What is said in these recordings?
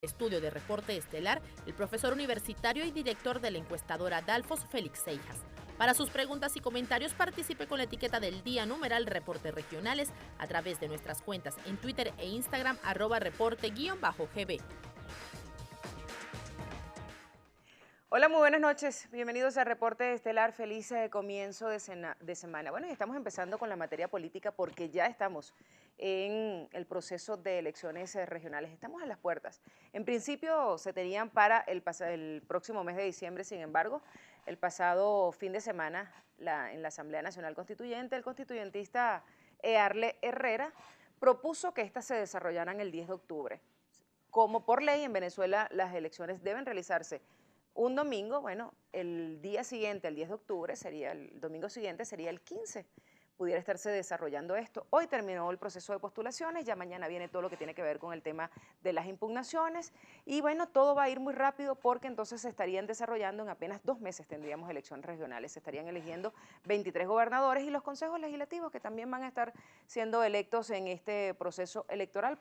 Estudio de Reporte Estelar, el profesor universitario y director de la encuestadora Dalfos, Félix Seijas. Para sus preguntas y comentarios, participe con la etiqueta del día numeral Reporte Regionales a través de nuestras cuentas en Twitter e Instagram @reporte_GB. Hola, muy buenas noches. Bienvenidos a Reporte Estelar. Feliz comienzo de semana. Bueno, y estamos empezando con la materia política porque ya estamos en el proceso de elecciones regionales. Estamos a las puertas. En principio se tenían para el próximo mes de diciembre, sin embargo, el pasado fin de semana en la Asamblea Nacional Constituyente, el constituyentista Earle Herrera propuso que éstas se desarrollaran el 10 de octubre. Como por ley en Venezuela las elecciones deben realizarse un domingo, bueno, el día siguiente, el 10 de octubre, el domingo siguiente sería el 15, pudiera estarse desarrollando esto. Hoy terminó el proceso de postulaciones, ya mañana viene todo lo que tiene que ver con el tema de las impugnaciones y bueno, todo va a ir muy rápido porque entonces se estarían desarrollando en apenas 2 meses, tendríamos elecciones regionales, se estarían eligiendo 23 gobernadores y los consejos legislativos que también van a estar siendo electos en este proceso electoral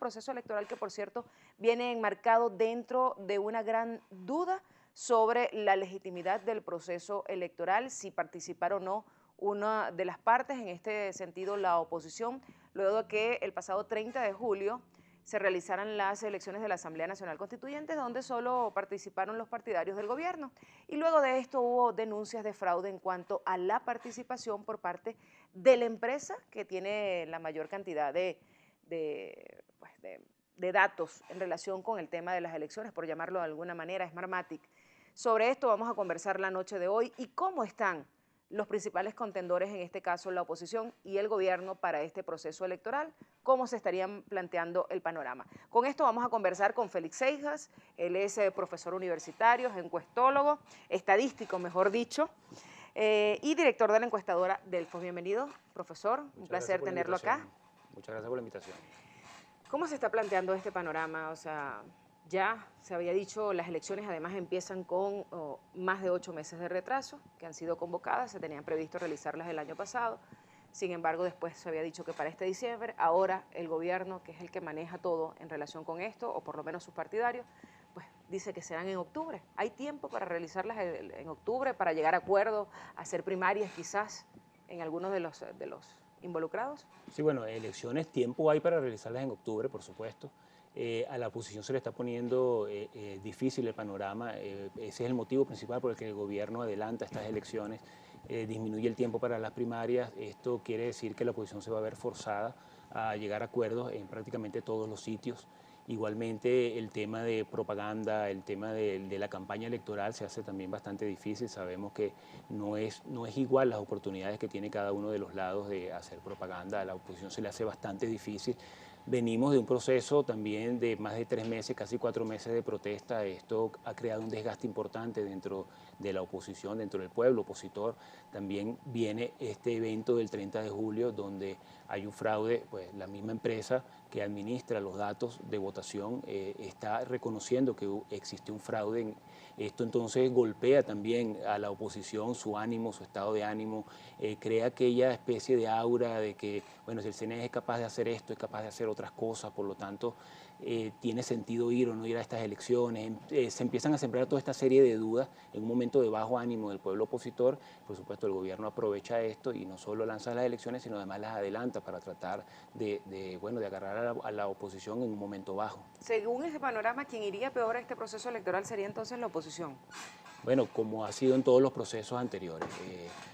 que por cierto viene enmarcado dentro de una gran duda sobre la legitimidad del proceso electoral, si participar o no una de las partes, en este sentido la oposición, luego de que el pasado 30 de julio se realizaran las elecciones de la Asamblea Nacional Constituyente, donde solo participaron los partidarios del gobierno. Y luego de esto hubo denuncias de fraude en cuanto a la participación por parte de la empresa que tiene la mayor cantidad de datos en relación con el tema de las elecciones, por llamarlo de alguna manera, Smartmatic. Sobre esto vamos a conversar la noche de hoy y cómo están los principales contendores, en este caso la oposición y el gobierno, para este proceso electoral, cómo se estarían planteando el panorama. Con esto vamos a conversar con Félix Seijas, él es profesor universitario, es encuestólogo, estadístico mejor dicho, y director de la encuestadora Dalfos. Bienvenido, profesor, un placer tenerlo acá. Muchas gracias por la invitación. ¿Cómo se está planteando este panorama? O sea, ya se había dicho, las elecciones además empiezan con más de 8 meses de retraso, que han sido convocadas, se tenían previsto realizarlas el año pasado, sin embargo después se había dicho que para este diciembre, ahora el gobierno, que es el que maneja todo en relación con esto, o por lo menos sus partidarios, pues dice que serán en octubre. ¿Hay tiempo para realizarlas en octubre, para llegar a acuerdos, hacer primarias quizás en algunos de los involucrados? Sí, bueno, elecciones, tiempo hay para realizarlas en octubre, por supuesto. A la oposición se le está poniendo difícil el panorama. Ese es el motivo principal por el que el gobierno adelanta estas elecciones, disminuye el tiempo para las primarias. Esto quiere decir que la oposición se va a ver forzada a llegar a acuerdos en prácticamente todos los sitios. Igualmente el tema de propaganda, el tema de la campaña electoral se hace también bastante difícil. Sabemos que no es igual las oportunidades que tiene cada uno de los lados de hacer propaganda. A la oposición se le hace bastante difícil. Venimos de un proceso también de más de 3 meses, casi 4 meses de protesta. Esto ha creado un desgaste importante dentro de la oposición, dentro del pueblo opositor. También viene este evento del 30 de julio donde hay un fraude, pues la misma empresa que administra los datos de votación está reconociendo que existe un fraude. Esto entonces golpea también a la oposición, su ánimo, su estado de ánimo, crea aquella especie de aura de que, bueno, si el CNE es capaz de hacer esto, es capaz de hacer otras cosas, por lo tanto, tiene sentido ir o no ir a estas elecciones. Se empiezan a sembrar toda esta serie de dudas en un momento de bajo ánimo del pueblo opositor. Por supuesto, el gobierno aprovecha esto y no solo lanza las elecciones, sino además las adelanta para tratar de agarrar a la oposición en un momento bajo. Según ese panorama, quien iría peor a este proceso electoral sería entonces la oposición. Bueno, como ha sido en todos los procesos anteriores,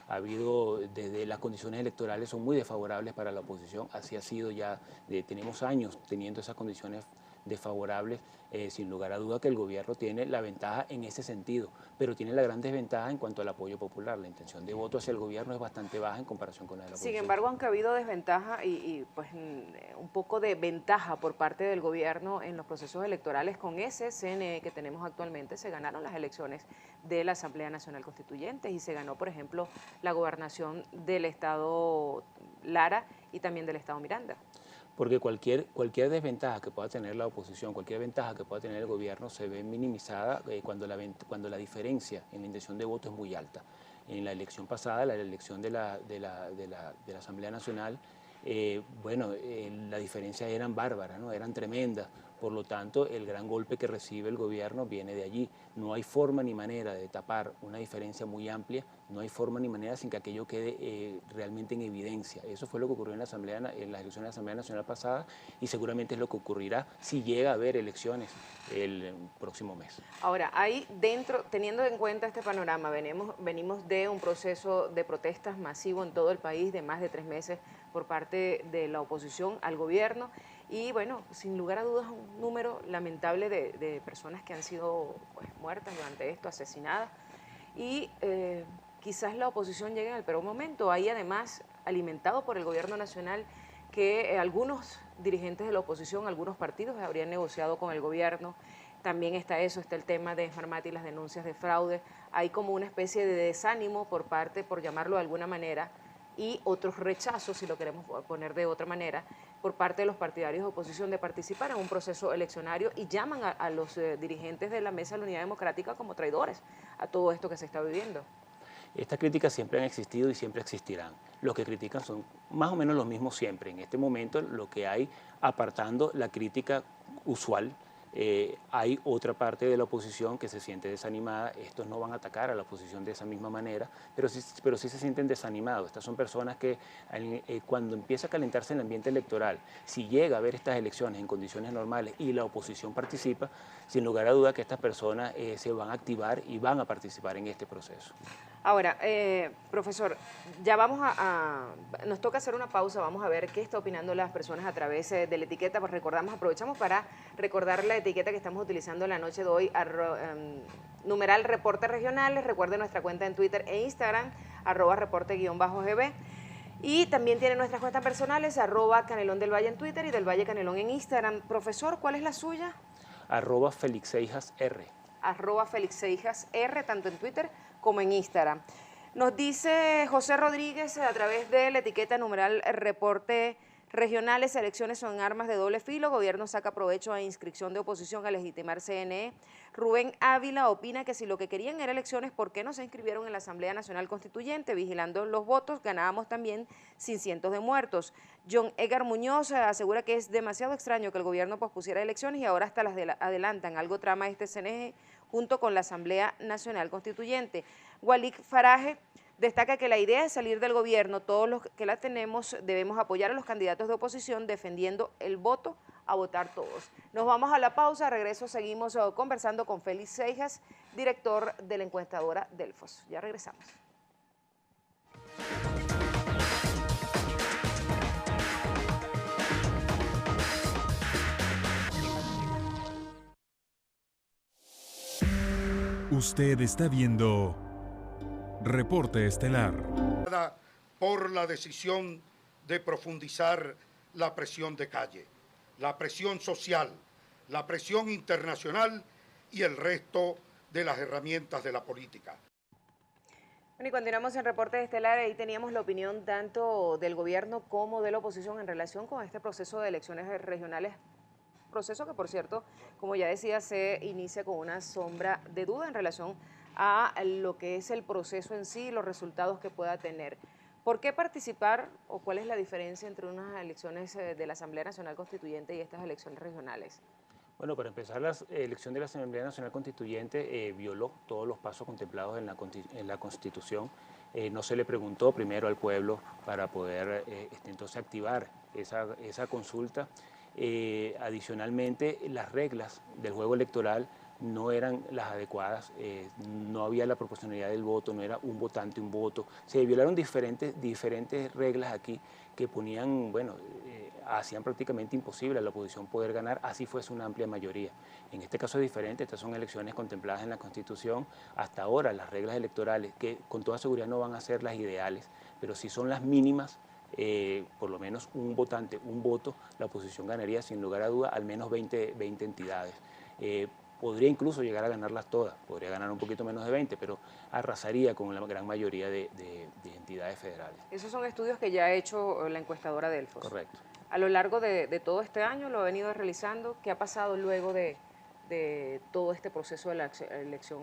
ha habido, desde las condiciones electorales son muy desfavorables para la oposición, así ha sido ya, tenemos años teniendo esas condiciones desfavorables, sin lugar a duda que el gobierno tiene la ventaja en ese sentido, pero tiene la gran desventaja en cuanto al apoyo popular. La intención de voto hacia el gobierno es bastante baja en comparación con la de la oposición. Sin embargo, aunque ha habido desventaja y pues un poco de ventaja por parte del gobierno en los procesos electorales, con ese CNE que tenemos actualmente se ganaron las elecciones de la Asamblea Nacional Constituyente y se ganó, por ejemplo, la gobernación del estado Lara y también del estado Miranda. Porque cualquier desventaja que pueda tener la oposición, cualquier ventaja que pueda tener el gobierno se ve minimizada cuando la diferencia en la intención de voto es muy alta. En la elección pasada, la elección de la Asamblea Nacional, la diferencia eran bárbaras, ¿no? Eran tremendas. Por lo tanto, el gran golpe que recibe el gobierno viene de allí. No hay forma ni manera de tapar una diferencia muy amplia, no hay forma ni manera sin que aquello quede realmente en evidencia. Eso fue lo que ocurrió en las elecciones de la Asamblea Nacional pasada y seguramente es lo que ocurrirá si llega a haber elecciones el próximo mes. Ahora, ahí dentro, teniendo en cuenta este panorama, venimos de un proceso de protestas masivo en todo el país de más de 3 meses por parte de la oposición al gobierno y bueno, sin lugar a dudas un número lamentable de personas que han sido pues, muertas durante esto, asesinadas y quizás la oposición llegue en el peor momento. Ahí además, alimentado por el gobierno nacional, que algunos dirigentes de la oposición, algunos partidos habrían negociado con el gobierno. También está el tema de Smart y las denuncias de fraude. Hay como una especie de desánimo por parte, por llamarlo de alguna manera, y otros rechazos, si lo queremos poner de otra manera, por parte de los partidarios de oposición de participar en un proceso eleccionario y llaman a los dirigentes de la Mesa de la Unidad Democrática como traidores a todo esto que se está viviendo. Estas críticas siempre han existido y siempre existirán. Los que critican son más o menos los mismos siempre. En este momento lo que hay, apartando la crítica usual, hay otra parte de la oposición que se siente desanimada. Estos no van a atacar a la oposición de esa misma manera, pero sí se sienten desanimados. Estas son personas que cuando empieza a calentarse el ambiente electoral, si llega a haber estas elecciones en condiciones normales y la oposición participa, sin lugar a duda que estas personas se van a activar y van a participar en este proceso. Ahora, profesor, ya nos toca hacer una pausa, vamos a ver qué está opinando las personas a través de la etiqueta, pues aprovechamos para recordar la etiqueta que estamos utilizando la noche de hoy, numeral Reporte Regionales, recuerden nuestra cuenta en Twitter e Instagram, @reporte_GB, y también tienen nuestras cuentas personales, @Canelón del Valle en Twitter y del Valle Canelón en Instagram. Profesor, ¿cuál es la suya? @FelixSeijasR. @FelixSeijasR, tanto en Twitter como en Instagram. Nos dice José Rodríguez a través de la etiqueta numeral Reporte Regionales, elecciones son armas de doble filo, gobierno saca provecho a inscripción de oposición a legitimar CNE. Rubén Ávila opina que si lo que querían era elecciones, ¿por qué no se inscribieron en la Asamblea Nacional Constituyente? Vigilando los votos, ganábamos también sin cientos de muertos. John Edgar Muñoz asegura que es demasiado extraño que el gobierno pospusiera elecciones y ahora hasta las adelantan. Algo trama este CNE junto con la Asamblea Nacional Constituyente. Walik Faraje destaca que la idea es salir del gobierno, todos los que la tenemos debemos apoyar a los candidatos de oposición defendiendo el voto a votar todos. Nos vamos a la pausa, regreso seguimos conversando con Félix Seijas, director de la encuestadora Delfos. Ya regresamos. Usted está viendo Reporte Estelar. Por la decisión de profundizar la presión de calle, la presión social, la presión internacional y el resto de las herramientas de la política. Bueno, y continuamos en Reporte Estelar. Ahí teníamos la opinión tanto del gobierno como de la oposición en relación con este proceso de elecciones regionales. Proceso que, por cierto, como ya decía, se inicia con una sombra de duda en relación a lo que es el proceso en sí y los resultados que pueda tener. ¿Por qué participar o cuál es la diferencia entre unas elecciones de la Asamblea Nacional Constituyente y estas elecciones regionales? Bueno, para empezar, la elección de la Asamblea Nacional Constituyente violó todos los pasos contemplados en la Constitución. No se le preguntó primero al pueblo para poder entonces activar esa consulta. Adicionalmente, las reglas del juego electoral no eran las adecuadas, no había la proporcionalidad del voto, no era un votante, un voto. Se violaron diferentes reglas aquí que ponían, bueno, hacían prácticamente imposible a la oposición poder ganar, así fuese una amplia mayoría. En este caso es diferente, estas son elecciones contempladas en la Constitución. Hasta ahora las reglas electorales, que con toda seguridad no van a ser las ideales, pero sí son las mínimas, por lo menos un votante, un voto, la oposición ganaría sin lugar a duda al menos 20 entidades. Podría incluso llegar a ganarlas todas, podría ganar un poquito menos de 20, pero arrasaría con la gran mayoría de entidades federales. Esos son estudios que ya ha hecho la encuestadora Delfos. Correcto. A lo largo de todo este año lo ha venido realizando. ¿Qué ha pasado luego de de todo este proceso de la elección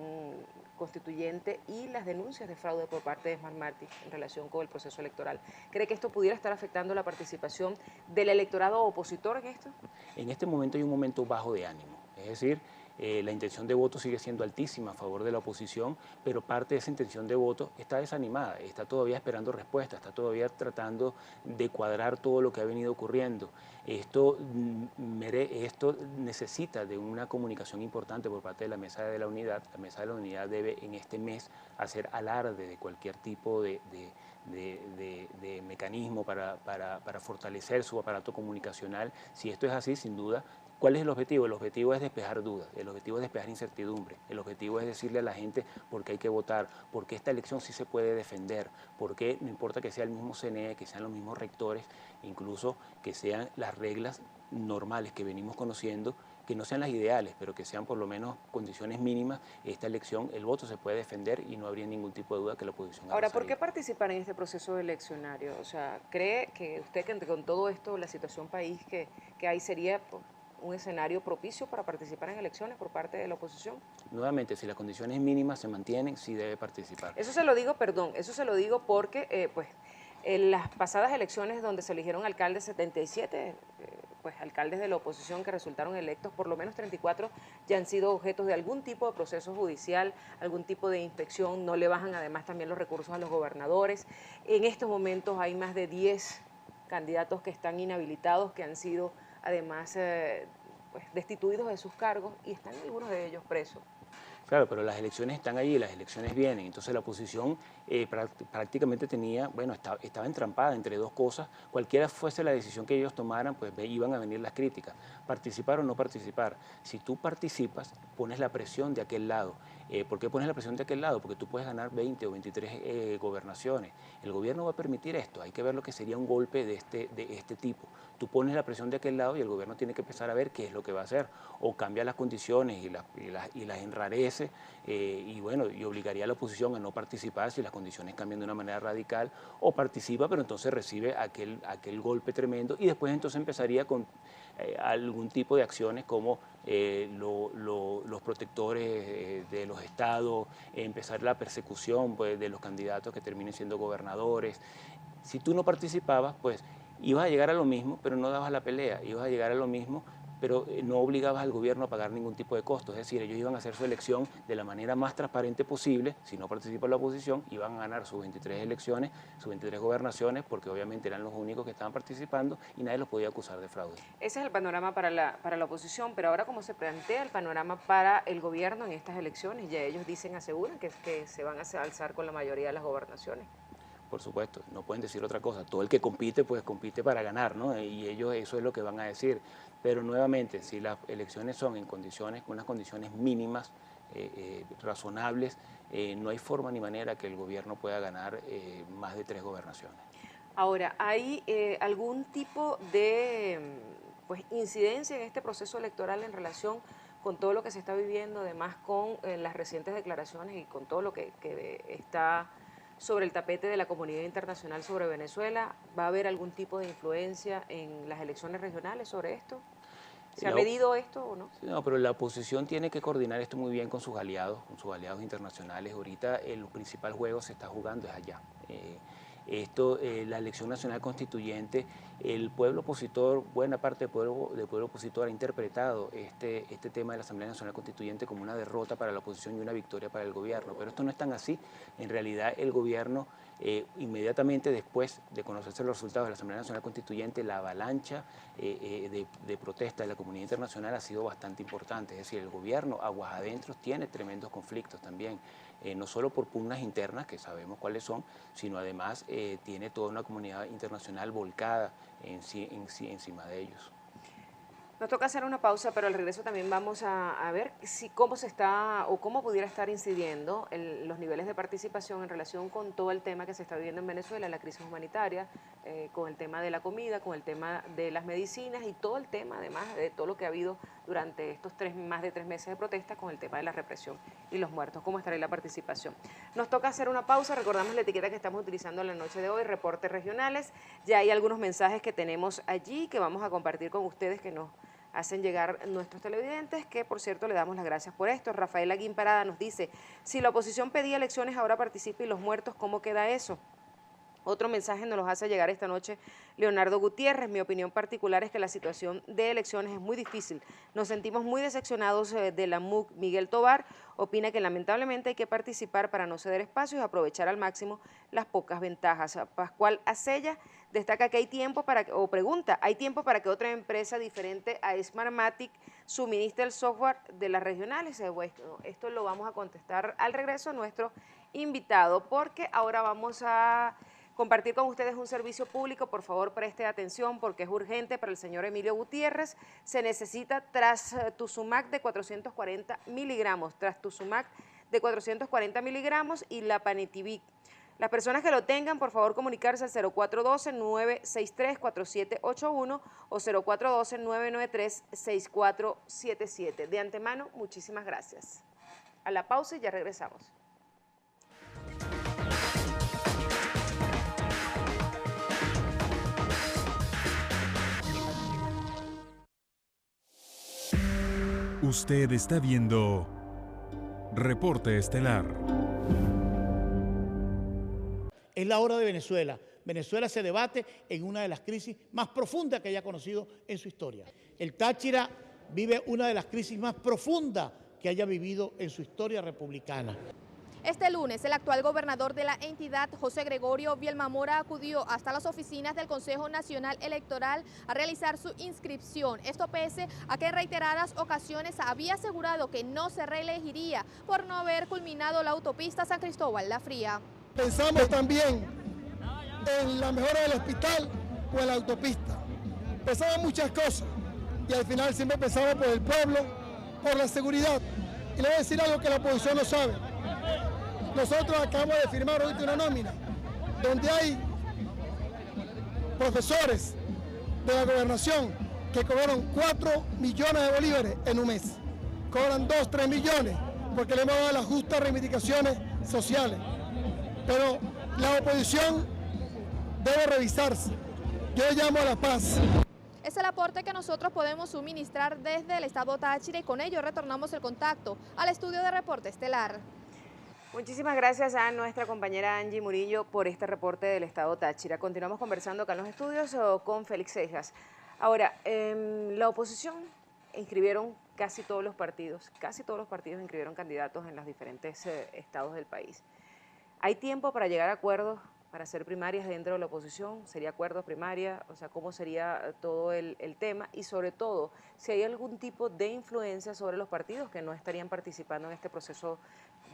constituyente y las denuncias de fraude por parte de Smart Martí en relación con el proceso electoral. ¿Cree que esto pudiera estar afectando la participación del electorado opositor en esto? En este momento hay un momento bajo de ánimo, es decir, la intención de voto sigue siendo altísima a favor de la oposición, pero parte de esa intención de voto está desanimada, está todavía esperando respuestas, está todavía tratando de cuadrar todo lo que ha venido ocurriendo. Esto necesita de una comunicación importante por parte de la Mesa de la Unidad. La Mesa de la Unidad debe en este mes hacer alarde de cualquier tipo de mecanismo para fortalecer su aparato comunicacional. Si esto es así, sin duda, ¿cuál es el objetivo? El objetivo es despejar dudas, el objetivo es despejar incertidumbre, el objetivo es decirle a la gente por qué hay que votar, por qué esta elección sí se puede defender, por qué no importa que sea el mismo CNE, que sean los mismos rectores, incluso que sean las reglas normales que venimos conociendo, que no sean las ideales, pero que sean por lo menos condiciones mínimas, esta elección, el voto se puede defender y no habría ningún tipo de duda que la oposición... Ahora, ¿por qué participar en este proceso eleccionario? O sea, ¿cree que usted que con todo esto, la situación país que hay sería un escenario propicio para participar en elecciones por parte de la oposición? Nuevamente, si las condiciones mínimas se mantienen, sí debe participar. Eso se lo digo, perdón, eso se lo digo porque, en las pasadas elecciones donde se eligieron alcaldes 77, alcaldes de la oposición que resultaron electos, por lo menos 34 ya han sido objetos de algún tipo de proceso judicial, algún tipo de inspección, no le bajan además también los recursos a los gobernadores. En estos momentos hay más de 10 candidatos que están inhabilitados, que han sido además destituidos de sus cargos y están algunos de ellos presos. Claro, pero las elecciones están allí, las elecciones vienen, entonces la oposición prácticamente tenía, bueno, estaba entrampada entre dos cosas, cualquiera fuese la decisión que ellos tomaran, pues iban a venir las críticas, participar o no participar. Si tú participas, pones la presión de aquel lado. ¿Por qué pones la presión de aquel lado? Porque tú puedes ganar 20 o 23 gobernaciones. El gobierno va a permitir esto, hay que ver lo que sería un golpe de este tipo. Tú pones la presión de aquel lado y el gobierno tiene que empezar a ver qué es lo que va a hacer, o cambia las condiciones y las enrarece, y obligaría a la oposición a no participar si las condiciones cambian de una manera radical, o participa pero entonces recibe aquel golpe tremendo y después entonces empezaría con algún tipo de acciones como los protectores de los estados, empezar la persecución pues, de los candidatos que terminen siendo gobernadores. Si tú no participabas, pues ibas a llegar a lo mismo, pero no dabas la pelea, ibas a llegar a lo mismo, pero no obligabas al gobierno a pagar ningún tipo de costo. Es decir, ellos iban a hacer su elección de la manera más transparente posible. Si no participa la oposición, iban a ganar sus 23 elecciones, sus 23 gobernaciones, porque obviamente eran los únicos que estaban participando y nadie los podía acusar de fraude. Ese es el panorama para la oposición, pero ahora cómo se plantea el panorama para el gobierno en estas elecciones. Ya ellos aseguran que se van a alzar con la mayoría de las gobernaciones. Por supuesto, no pueden decir otra cosa. Todo el que compite, pues compite para ganar, ¿no? Y ellos eso es lo que van a decir. Pero nuevamente, si las elecciones son con unas condiciones mínimas, razonables, no hay forma ni manera que el gobierno pueda ganar más de 3 gobernaciones. Ahora, ¿hay algún tipo de incidencia en este proceso electoral en relación con todo lo que se está viviendo, además con las recientes declaraciones y con todo lo que está sobre el tapete de la comunidad internacional sobre Venezuela? ¿Va a haber algún tipo de influencia en las elecciones regionales sobre esto? ¿Se ha medido esto o no? No, pero la oposición tiene que coordinar esto muy bien con sus aliados internacionales. Ahorita el principal juego se está jugando es allá. La elección nacional constituyente, el pueblo opositor, buena parte del pueblo opositor ha interpretado este tema de la Asamblea Nacional Constituyente como una derrota para la oposición y una victoria para el gobierno, pero esto no es tan así. En realidad el gobierno, inmediatamente después de conocerse los resultados de la Asamblea Nacional Constituyente, la avalancha de protesta de la comunidad internacional ha sido bastante importante. Es decir, el gobierno aguas adentro tiene tremendos conflictos también. No solo por pugnas internas, que sabemos cuáles son, sino además tiene toda una comunidad internacional volcada encima de ellos. Nos toca hacer una pausa, pero al regreso también vamos a ver cómo se está o cómo pudiera estar incidiendo los niveles de participación en relación con todo el tema que se está viviendo en Venezuela, la crisis humanitaria, con el tema de la comida, con el tema de las medicinas y todo el tema, además de todo lo que ha habido durante estos más de 3 meses de protesta con el tema de la represión y los muertos. ¿Cómo estará la participación? Nos toca hacer una pausa. Recordamos la etiqueta que estamos utilizando en la noche de hoy, reportes regionales. Ya hay algunos mensajes que tenemos allí que vamos a compartir con ustedes que nos hacen llegar nuestros televidentes, que por cierto le damos las gracias por esto. Rafael Aguín Parada nos dice, si la oposición pedía elecciones, ahora participa y los muertos, ¿cómo queda eso? Otro mensaje nos los hace llegar esta noche Leonardo Gutiérrez. Mi opinión particular es que la situación de elecciones es muy difícil. Nos sentimos muy decepcionados de la MUC. Miguel Tobar opina que lamentablemente hay que participar para no ceder espacios y aprovechar al máximo las pocas ventajas. Pascual Acella destaca que hay tiempo pregunta, ¿hay tiempo para que otra empresa diferente a Smartmatic suministre el software de las regionales? Bueno, esto lo vamos a contestar al regreso a nuestro invitado, porque ahora vamos a compartir con ustedes un servicio público. Por favor, preste atención porque es urgente para el señor Emilio Gutiérrez. Se necesita trastuzumab de 440 miligramos, trastuzumab de 440 miligramos y la Panetivic. Las personas que lo tengan, por favor, comunicarse al 0412-963-4781 o 0412-993-6477. De antemano, muchísimas gracias. A la pausa y ya regresamos. Usted está viendo Reporte Estelar. Es la hora de Venezuela. Venezuela se debate en una de las crisis más profundas que haya conocido en su historia. El Táchira vive una de las crisis más profundas que haya vivido en su historia republicana. Este lunes, el actual gobernador de la entidad, José Gregorio Vielma Mora, acudió hasta las oficinas del Consejo Nacional Electoral a realizar su inscripción. Esto pese a que en reiteradas ocasiones había asegurado que no se reelegiría por no haber culminado la autopista San Cristóbal La Fría. Pensamos también en la mejora del hospital o en la autopista. Pensamos muchas cosas y al final siempre pensamos por el pueblo, por la seguridad. Y le voy a decir algo que la oposición no sabe. Nosotros acabamos de firmar ahorita una nómina donde hay profesores de la gobernación que cobraron 4 millones de bolívares en un mes. Cobran 2, 3 millones porque le hemos dado las justas reivindicaciones sociales. Pero la oposición debe revisarse. Yo llamo a la paz. Es el aporte que nosotros podemos suministrar desde el estado Táchira y con ello retornamos el contacto al estudio de Reporte Estelar. Muchísimas gracias a nuestra compañera Angie Murillo por este reporte del estado Táchira. Continuamos conversando acá en los estudios con Félix Seijas. Ahora, la oposición inscribieron casi todos los partidos inscribieron candidatos en los diferentes estados del país. ¿Hay tiempo para llegar a acuerdos, para hacer primarias dentro de la oposición? ¿Sería acuerdos primaria? O sea, ¿cómo sería todo el tema? Y sobre todo, si hay algún tipo de influencia sobre los partidos que no estarían participando en este proceso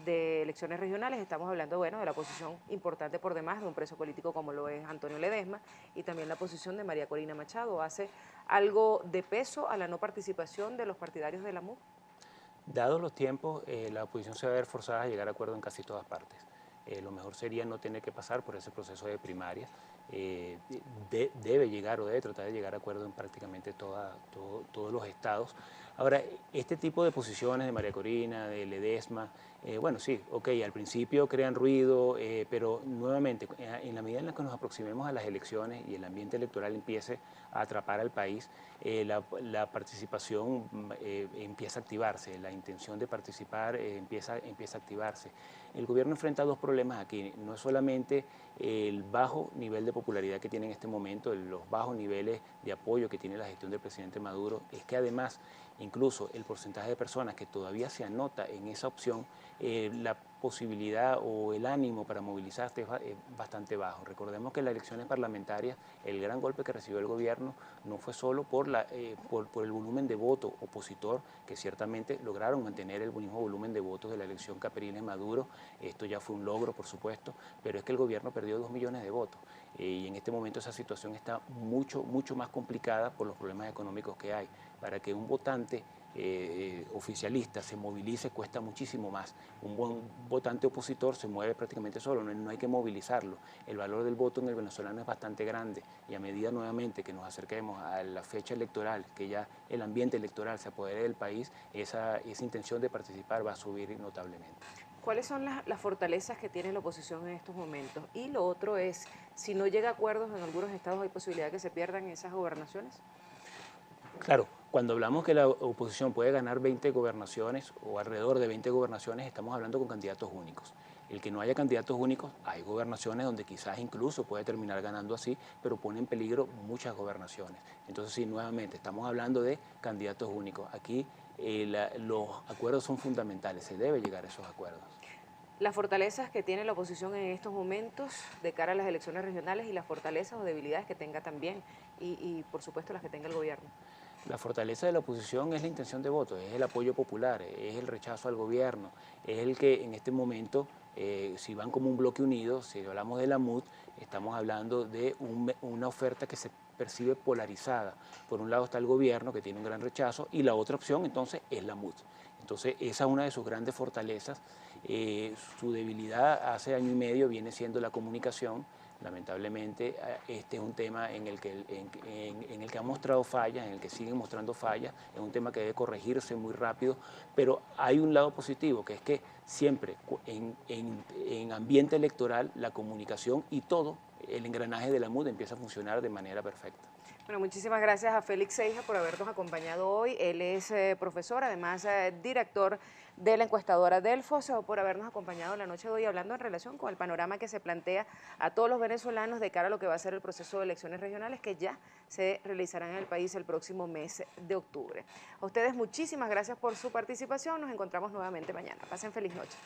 de elecciones regionales. Estamos hablando, bueno, de la posición importante por demás de un preso político como lo es Antonio Ledesma y también la posición de María Corina Machado. ¿Hace algo de peso a la no participación de los partidarios de la MUC? Dados los tiempos, la oposición se va a ver forzada a llegar a acuerdo en casi todas partes. Lo mejor sería no tener que pasar por ese proceso de primaria. Debe llegar o debe tratar de llegar a acuerdo en prácticamente todos los estados. Ahora, este tipo de posiciones de María Corina, de Ledesma, bueno, sí, ok, al principio crean ruido, pero nuevamente, en la medida en la que nos aproximemos a las elecciones y el ambiente electoral empiece a atrapar al país, la participación empieza a activarse, la intención de participar empieza a activarse. El gobierno enfrenta dos problemas aquí, no es solamente el bajo nivel de popularidad que tiene en este momento, los bajos niveles de apoyo que tiene la gestión del presidente Maduro, es que además incluso el porcentaje de personas que todavía se anota en esa opción, la posibilidad o el ánimo para movilizarse es bastante bajo. Recordemos que en las elecciones parlamentarias el gran golpe que recibió el gobierno no fue solo por el volumen de voto opositor, que ciertamente lograron mantener el mismo volumen de votos de la elección Capriles-Maduro. Esto ya fue un logro, por supuesto, pero es que el gobierno perdió 2 millones de votos y en este momento esa situación está mucho más complicada por los problemas económicos que hay. Para que un votante oficialista se movilice cuesta muchísimo más. Un buen votante opositor se mueve prácticamente solo, no hay que movilizarlo. El valor del voto en el venezolano es bastante grande y a medida nuevamente que nos acerquemos a la fecha electoral, que ya el ambiente electoral se apodere del país, esa intención de participar va a subir notablemente. ¿Cuáles son las fortalezas que tiene la oposición en estos momentos? Y lo otro es, si no llega a acuerdos en algunos estados, ¿hay posibilidad de que se pierdan esas gobernaciones? Claro, Cuando hablamos que la oposición puede ganar 20 gobernaciones o alrededor de 20 gobernaciones, estamos hablando con candidatos únicos. El que no haya candidatos únicos, hay gobernaciones donde quizás incluso puede terminar ganando así, pero pone en peligro muchas gobernaciones. Entonces, sí, nuevamente, estamos hablando de candidatos únicos. Aquí los acuerdos son fundamentales, se debe llegar a esos acuerdos. Las fortalezas que tiene la oposición en estos momentos de cara a las elecciones regionales y las fortalezas o debilidades que tenga también y por supuesto las que tenga el gobierno. La fortaleza de la oposición es la intención de voto, es el apoyo popular, es el rechazo al gobierno, es el que en este momento, si van como un bloque unido, si hablamos de la MUD, estamos hablando de una oferta que se percibe polarizada. Por un lado está el gobierno, que tiene un gran rechazo, y la otra opción entonces es la MUD. Entonces esa es una de sus grandes fortalezas. Su debilidad hace año y medio viene siendo la comunicación. Lamentablemente este es un tema en el que ha mostrado fallas, en el que siguen mostrando fallas, es un tema que debe corregirse muy rápido, pero hay un lado positivo, que es que siempre en ambiente electoral la comunicación y todo el engranaje de la MUD empieza a funcionar de manera perfecta. Bueno, muchísimas gracias a Félix Seijas por habernos acompañado hoy. Él es profesor, además director de la encuestadora Delfos, por habernos acompañado la noche de hoy hablando en relación con el panorama que se plantea a todos los venezolanos de cara a lo que va a ser el proceso de elecciones regionales que ya se realizarán en el país el próximo mes de octubre. A ustedes muchísimas gracias por su participación. Nos encontramos nuevamente mañana. Pasen feliz noche.